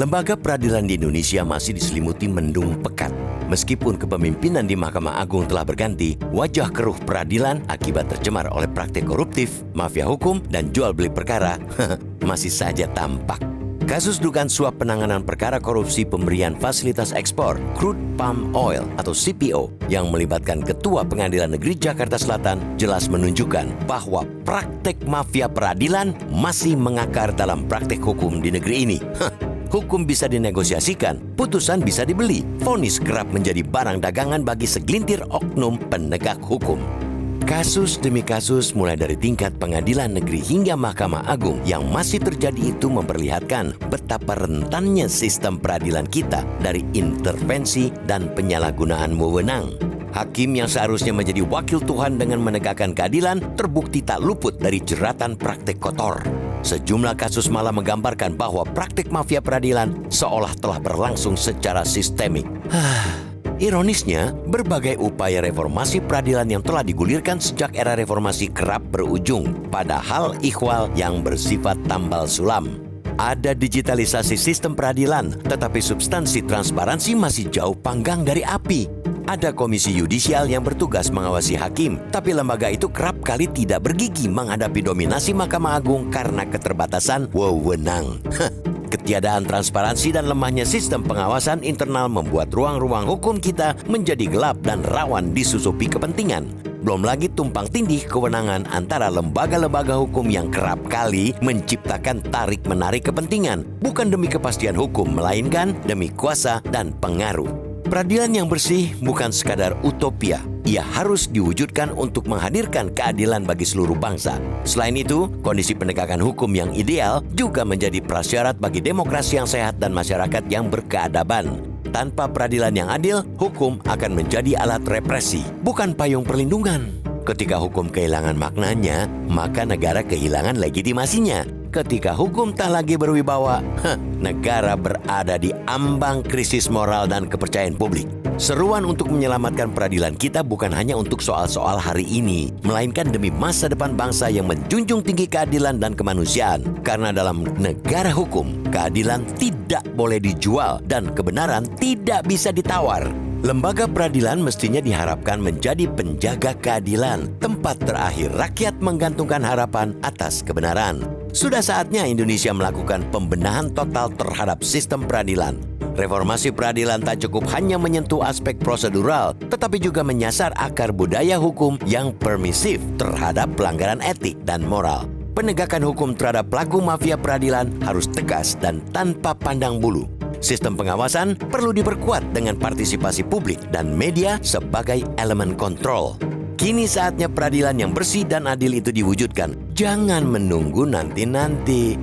Lembaga peradilan di Indonesia masih diselimuti mendung pekat. Meskipun kepemimpinan di Mahkamah Agung telah berganti, wajah keruh peradilan akibat tercemar oleh praktik koruptif, mafia hukum, dan jual beli perkara masih saja tampak. Kasus dugaan suap penanganan perkara korupsi pemberian fasilitas ekspor crude palm oil atau CPO yang melibatkan Ketua Pengadilan Negeri Jakarta Selatan jelas menunjukkan bahwa praktek mafia peradilan masih mengakar dalam praktek hukum di negeri ini. Hukum bisa dinegosiasikan, putusan bisa dibeli, vonis kerap menjadi barang dagangan bagi segelintir oknum penegak hukum. Kasus demi kasus mulai dari tingkat pengadilan negeri hingga Mahkamah Agung yang masih terjadi itu memperlihatkan betapa rentannya sistem peradilan kita dari intervensi dan penyalahgunaan wewenang. Hakim yang seharusnya menjadi wakil Tuhan dengan menegakkan keadilan terbukti tak luput dari jeratan praktek kotor. Sejumlah kasus malah menggambarkan bahwa praktik mafia peradilan seolah telah berlangsung secara sistemik. Ironisnya, berbagai upaya reformasi peradilan yang telah digulirkan sejak era reformasi kerap berujung pada hal ihwal yang bersifat tambal sulam. Ada digitalisasi sistem peradilan, tetapi substansi transparansi masih jauh panggang dari api. Ada komisi yudisial yang bertugas mengawasi hakim, tapi lembaga itu kerap kali tidak bergigi menghadapi dominasi Mahkamah Agung karena keterbatasan wewenang. Ketiadaan transparansi dan lemahnya sistem pengawasan internal membuat ruang-ruang hukum kita menjadi gelap dan rawan disusupi kepentingan. Belum lagi tumpang tindih kewenangan antara lembaga-lembaga hukum yang kerap kali menciptakan tarik-menarik kepentingan, bukan demi kepastian hukum, melainkan demi kuasa dan pengaruh. Peradilan yang bersih bukan sekadar utopia. Ia harus diwujudkan untuk menghadirkan keadilan bagi seluruh bangsa. Selain itu, kondisi penegakan hukum yang ideal juga menjadi prasyarat bagi demokrasi yang sehat dan masyarakat yang berkeadaban. Tanpa peradilan yang adil, hukum akan menjadi alat represi, bukan payung perlindungan. Ketika hukum kehilangan maknanya, maka negara kehilangan legitimasinya. Ketika hukum tak lagi berwibawa, negara berada di ambang krisis moral dan kepercayaan publik. Seruan untuk menyelamatkan peradilan kita bukan hanya untuk soal-soal hari ini, melainkan demi masa depan bangsa yang menjunjung tinggi keadilan dan kemanusiaan. Karena dalam negara hukum, keadilan tidak boleh dijual dan kebenaran tidak bisa ditawar. Lembaga peradilan mestinya diharapkan menjadi penjaga keadilan, tempat terakhir rakyat menggantungkan harapan atas kebenaran. Sudah saatnya Indonesia melakukan pembenahan total terhadap sistem peradilan. Reformasi peradilan tak cukup hanya menyentuh aspek prosedural, tetapi juga menyasar akar budaya hukum yang permisif terhadap pelanggaran etik dan moral. Penegakan hukum terhadap pelaku mafia peradilan harus tegas dan tanpa pandang bulu. Sistem pengawasan perlu diperkuat dengan partisipasi publik dan media sebagai elemen kontrol. Kini saatnya peradilan yang bersih dan adil itu diwujudkan. Jangan menunggu nanti-nanti.